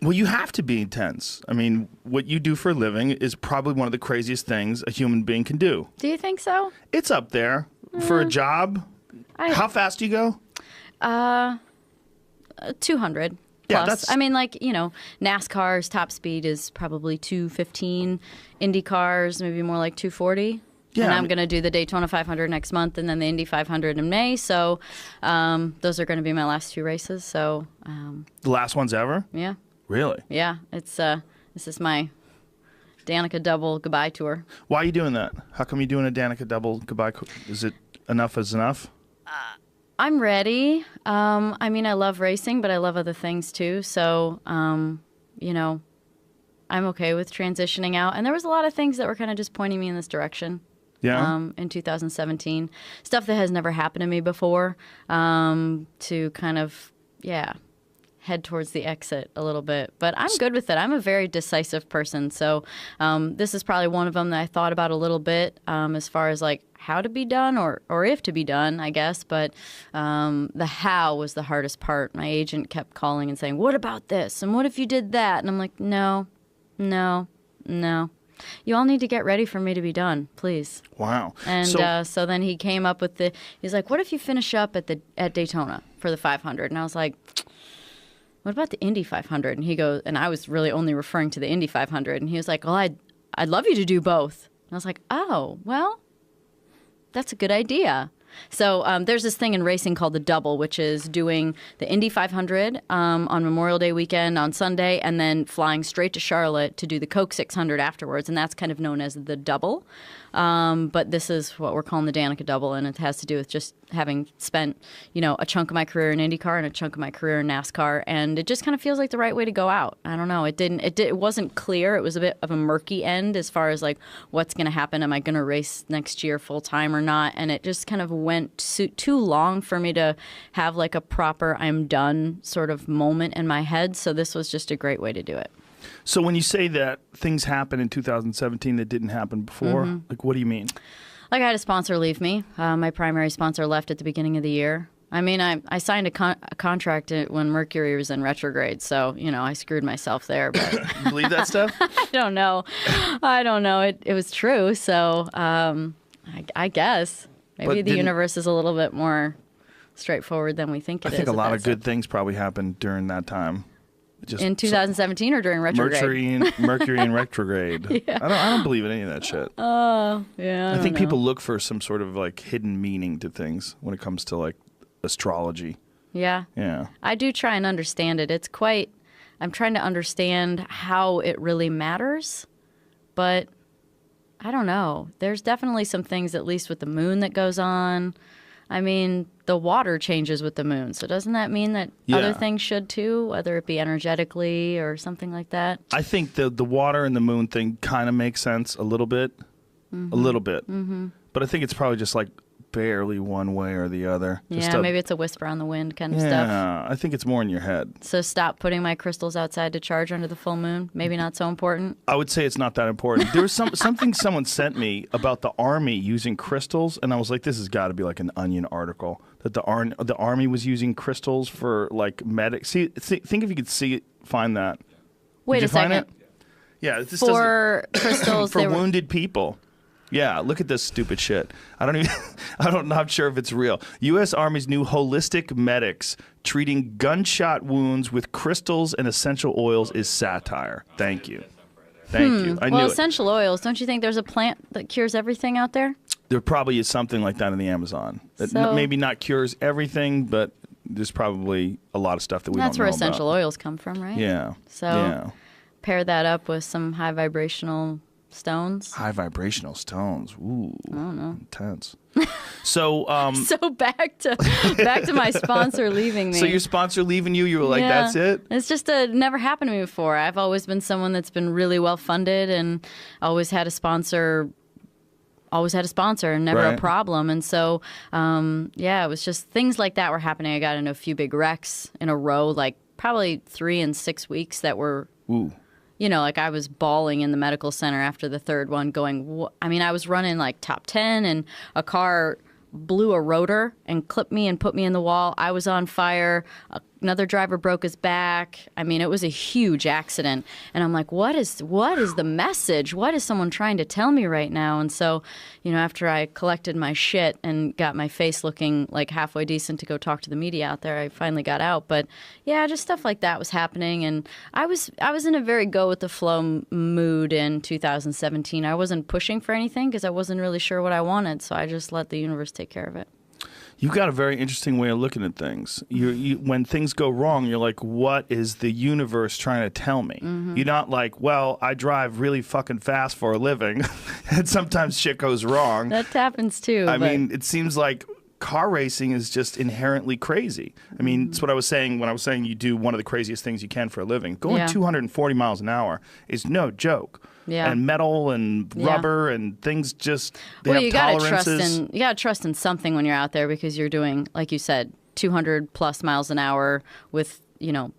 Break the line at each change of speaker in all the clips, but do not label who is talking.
Well, you have to be intense. I mean, what you do for a living is probably one of the craziest things a human being can do.
Do you think so?
It's up there for a job. How fast do you go?
200
Yeah,
plus.
that's-
I mean, like, NASCAR's top speed is probably 215. Indy cars, maybe more like 240.
Yeah,
and
I
I'm
mean-
going to do the Daytona 500 next month and then the Indy 500 in May. So those are going to be my last 2 races. So,
The last ones ever?
yeah.
Really?
Yeah. This is my Danica double goodbye tour.
Why are you doing that? How come you're doing a Danica double goodbye? Is it enough is enough?
I'm ready. I mean, I love racing, but I love other things too. So, I'm okay with transitioning out. And there was a lot of things that were kind of just pointing me in this direction.
Yeah.
In 2017, stuff that has never happened to me before. To kind of, head towards the exit a little bit. But I'm good with it. I'm a very decisive person. So this is probably one of them that I thought about a little bit as far as like how to be done or if to be done, I guess. But the how was the hardest part. My agent kept calling and saying, what about this? And what if you did that? And I'm like, no. You all need to get ready for me to be done, please.
Wow.
And so then he came up with he's like, what if you finish up at Daytona for the 500? And I was like, what about the Indy 500? And he goes, and I was really only referring to the Indy 500. And he was like, well, I'd love you to do both. And I was like, oh, well, that's a good idea. So there's this thing in racing called the double, which is doing the Indy 500 on Memorial Day weekend on Sunday and then flying straight to Charlotte to do the Coke 600 afterwards. And that's kind of known as the double. But this is what we're calling the Danica double, and it has to do with just having spent, a chunk of my career in IndyCar and a chunk of my career in NASCAR, and it just kind of feels like the right way to go out. I don't know. It wasn't clear. It was a bit of a murky end as far as like what's going to happen. Am I going to race next year full time or not? And it just kind of went too long for me to have like a proper I'm done sort of moment in my head. So this was just a great way to do it.
So when you say that things happened in 2017 that didn't happen before, like what do you mean?
Like I had a sponsor leave me. My primary sponsor left at the beginning of the year. I mean, I signed a contract when Mercury was in retrograde, so, I screwed myself there. But
You believe that stuff?
I don't know. It was true, so I guess. Maybe the universe is a little bit more straightforward than we think it is.
I think a lot of
stuff.
good things probably happened during that time. Just
in 2017 or during retrograde?
Mercury in retrograde.
Yeah.
I don't believe in any of that shit.
Oh, yeah.
I think people look for some sort of like hidden meaning to things when it comes to like astrology.
Yeah.
Yeah.
I do try and understand it. I'm trying to understand how it really matters, but I don't know. There's definitely some things, at least with the moon, that goes on. I mean, the water changes with the moon, so doesn't that mean that other things should too, whether it be energetically or something like that?
I think the water and the moon thing kind of makes sense a little bit. But I think it's probably just like barely one way or the other.
Maybe it's a whisper on the wind kind of stuff.
Yeah, I think it's more in your head.
So stop putting my crystals outside to charge under the full moon. Maybe not so important.
I would say it's not that important. There was something someone sent me about the Army using crystals, and I was like, this has got to be like an Onion article, that the Army was using crystals for like medics. See, think if you could find that.
Wait
Did
a
you find
second.
it? Yeah, this
For crystals,
for wounded people. Yeah, look at this stupid shit. I'm not sure if it's real. U.S. Army's new holistic medics treating gunshot wounds with crystals and essential oils is satire. Thank you. Thank you. I knew it.
Essential oils, don't you think there's a plant that cures everything out there?
There probably is something like that in the Amazon. That maybe not cures everything, but there's probably a lot of stuff that we don't know about.
That's where essential oils come from, right?
Yeah.
So pair that up with some high vibrational stones.
High vibrational stones. Ooh.
I don't know.
Intense. So
so back to my sponsor leaving me.
So your sponsor leaving you were like, that's it?
It's just never happened to me before. I've always been someone that's been really well funded and always had a sponsor and never a problem. And so, it was just things like that were happening. I got into a few big wrecks in a row, like probably 3 and 6 weeks that were, like I was bawling in the medical center after the third one going, I was running like top 10 and a car blew a rotor and clipped me and put me in the wall. I was on fire. another driver broke his back. I mean, it was a huge accident. And I'm like, what is the message? What is someone trying to tell me right now? And so, after I collected my shit and got my face looking like halfway decent to go talk to the media out there, I finally got out. But yeah, just stuff like that was happening. And I was in a very go with the flow mood in 2017. I wasn't pushing for anything because I wasn't really sure what I wanted. So I just let the universe take care of it.
You've got a very interesting way of looking at things. When things go wrong, you're like, what is the universe trying to tell me? You're not like, well, I drive really fucking fast for a living, and sometimes shit goes wrong.
That happens too.
I mean, it seems like car racing is just inherently crazy. I mean, that's what I was saying when I was saying you do one of the craziest things you can for a living. Going 240 miles an hour is no joke.
Yeah.
And metal and rubber and things just they have
you
tolerances.
You gotta trust in something when you're out there because you're doing, like you said, 200 plus miles an hour with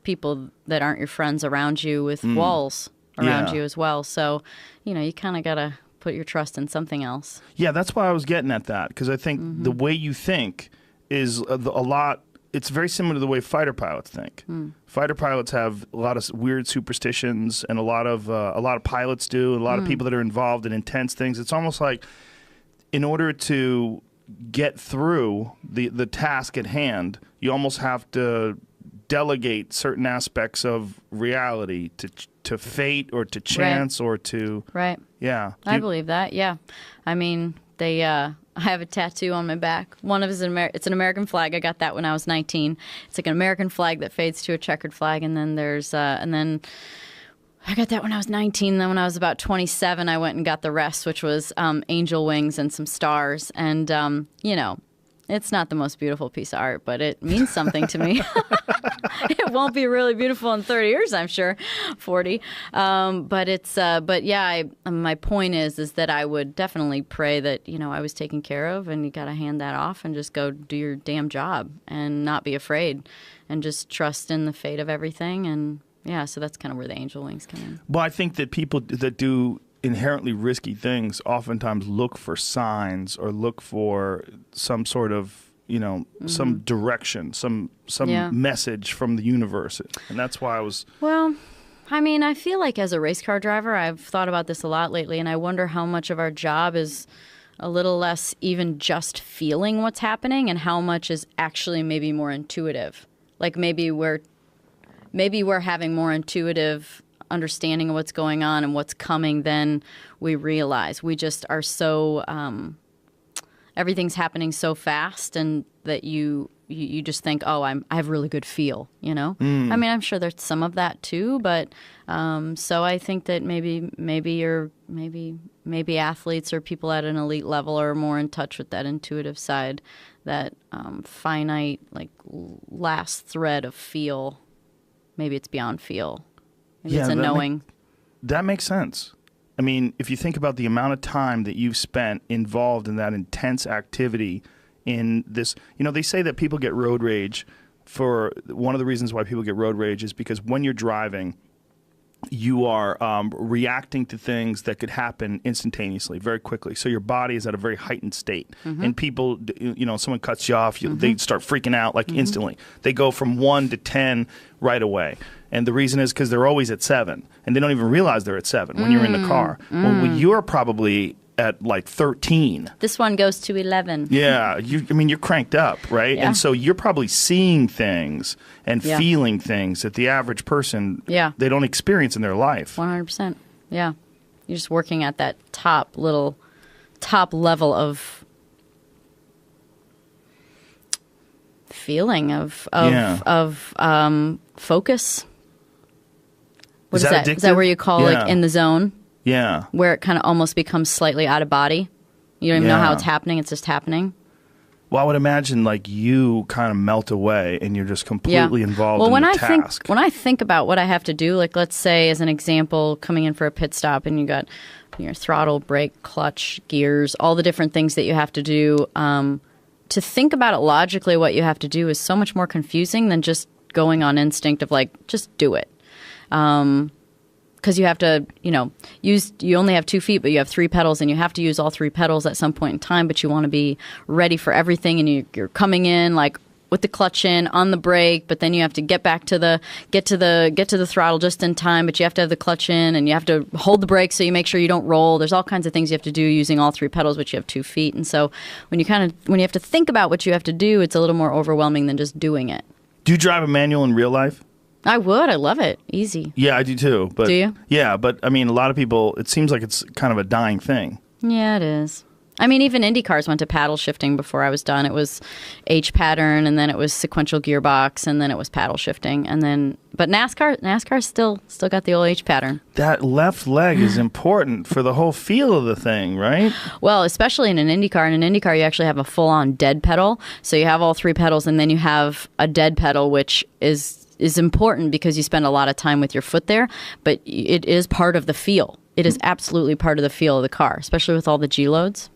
people that aren't your friends around you, with walls around you as well. So you kind of gotta put your trust in something else.
Yeah, that's why I was getting at that, because I think the way you think is a lot. It's very similar to the way fighter pilots think. Fighter pilots have a lot of weird superstitions, and a lot of pilots do. A lot of people that are involved in intense things. It's almost like, in order to get through the task at hand, you almost have to delegate certain aspects of reality to fate or to chance or to Yeah,
I believe that. Yeah, I mean I have a tattoo on my back. One of it's an American flag. I got that when I was 19. It's like an American flag that fades to a checkered flag, and then there's and then I got that when I was 19. Then when I was about 27, I went and got the rest, which was angel wings and some stars. And it's not the most beautiful piece of art, but it means something to me. It won't be really beautiful in 30 years, I'm sure, 40. But yeah, my point is that I would definitely pray that, I was taken care of, and you got to hand that off and just go do your damn job and not be afraid and just trust in the fate of everything. And yeah, so that's kind of where the angel wings come in.
Well, I think that people that do inherently risky things oftentimes look for signs or look for some sort of some direction, some message from the universe, and that's why I was.
Well, I mean, I feel like as a race car driver, I've thought about this a lot lately, and I wonder how much of our job is a little less even just feeling what's happening, and how much is actually maybe more intuitive. Like maybe we're having more intuitive understanding of what's going on and what's coming than we realize. We just are so everything's happening so fast, and that you just think, oh, I have a really good feel, I mean, I'm sure there's some of that too, but so I think that maybe athletes or people at an elite level are more in touch with that intuitive side, that finite, like, last thread of feel. Maybe it's beyond feel. Maybe it's a knowing.
That makes sense. I mean, if you think about the amount of time that you've spent involved in that intense activity in this, they say that people get road rage. For one of the reasons why people get road rage is because when you're driving, you are reacting to things that could happen instantaneously, very quickly. So your body is at a very heightened state. And people, someone cuts you off, they start freaking out like instantly. They go from 1 to 10 right away. And the reason is because they're always at 7. And they don't even realize they're at 7 when you're in the car. Well, you're probably at like 13.
This one goes to 11.
Yeah. You're cranked up, right?
Yeah.
And so you're probably seeing things and feeling things that the average person, they don't experience in their life.
100%. Yeah. You're just working at that top level of feeling of focus. What is that?
Addictive?
Is that where you call like in the zone?
Yeah.
Where it kind of almost becomes slightly out of body. You don't even know how it's happening. It's just happening.
Well, I would imagine like you kind of melt away and you're just completely involved in the task.
When I think about what I have to do, like let's say as an example, coming in for a pit stop and you got your throttle, brake, clutch, gears, all the different things that you have to do. To think about it logically, what you have to do is so much more confusing than just going on instinct of like, just do it. Because you have to, you only have 2 feet, but you have 3 pedals, and you have to use all 3 pedals at some point in time, but you want to be ready for everything, and you're coming in like with the clutch in on the brake, but then you have to get to the throttle just in time, but you have to have the clutch in and you have to hold the brake so you make sure you don't roll. There's all kinds of things you have to do using all 3 pedals, which you have 2 feet. And so when you have to think about what you have to do, it's a little more overwhelming than just doing it.
Do you drive a manual in real life?
I would. I love it. Easy.
Yeah, I do too. But
do you?
Yeah, but I mean, a lot of people, it seems like it's kind of a dying thing.
Yeah, it is. I mean, even Indy cars went to paddle shifting before I was done. It was H pattern, and then it was sequential gearbox, and then it was paddle shifting, and then. But NASCAR still got the old H pattern.
That left leg is important for the whole feel of the thing, right?
Well, especially in an Indy car. In an Indy car, you actually have a full-on dead pedal. So you have all 3 pedals, and then you have a dead pedal, which is important because you spend a lot of time with your foot there. But it is part of the feel. It is absolutely part of the feel of the car, especially with all the G loads.